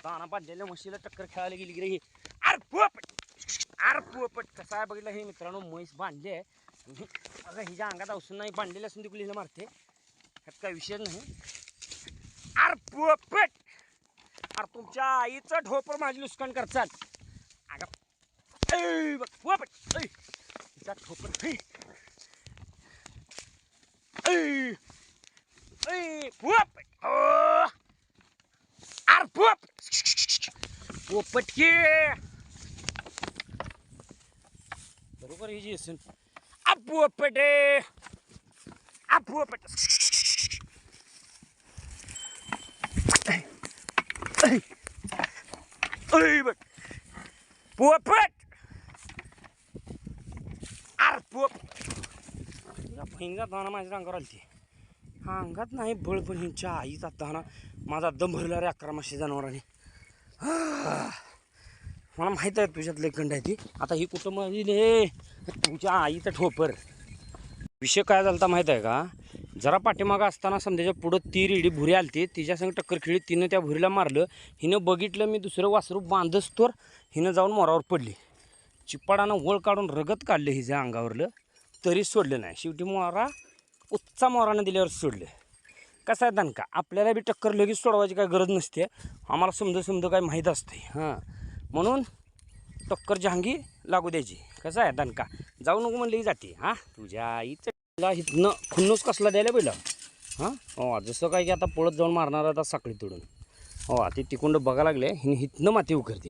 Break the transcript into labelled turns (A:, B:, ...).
A: दाना बांधलेल्या म्हशीला टक्कर खेळायला गेली की रे. अरे पोपट कसा आहे बघितलं हे मित्रांनो. म्हैस बांधली आहे अगं हिच्या अंगात औषध नाही बांधलेलं असून ती कुलीला मारते. ह्यात काय विषय नाही. अरे पोपट अरे तुमच्या आईचं ढोपर माझी नुकसान करचाल. अगं बघ पोपट तिचा ठोपर पोपट अरे पोपट के बरोबर ही जी असेल. पोपट पोपट बघ पोपट अरे हिंगा दाना माझ्या अंगावर आली ती. हा अंगात नाही बळ पण हिंच्या आईचा दाना माझा दम भरला रे 11 माशी जनावरांनी. मला माहीत आहे तुझ्यात लेखंड आहे ती. आता ही कुटुंब रे तुझ्या आईचं ठोपर. विषय काय झाला माहीत आहे का. जरा पाठीमागं असताना समजायच्या पुढं ती रेडी भुरी आलती तिच्यासंग टक्कर खेळली. तिनं त्या भुरीला मारलं. हिनं बघितलं मी दुसरं वासरू बांधच तर हिनं जाऊन मोरावर पडली. चिपाडानं वळ काढून रगत काढलं हिच्या अंगावरलं तरी सोडलं नाही. शेवटी मोरा उच्चा मोरानं दिल्यावर सोडलं. कसं आहे दणका आपल्याला बी टक्कर लगेच सोडवायची काय गरज नसते. आम्हाला समजा काय माहीत असते. हां म्हणून टक्कर जहांगी लागू द्यायची. कसं आहे दणका जाऊ नको म्हणली जाते. हां तुझ्या आईचं इथनं खुन्नूस कसला द्यायला पहिलं. हां हो जसं काय की आता पळत जाऊन मारणार आता साखळी तोडून. हो ते तिकोंड बघा लागले हिनं इथनं माती उकरते.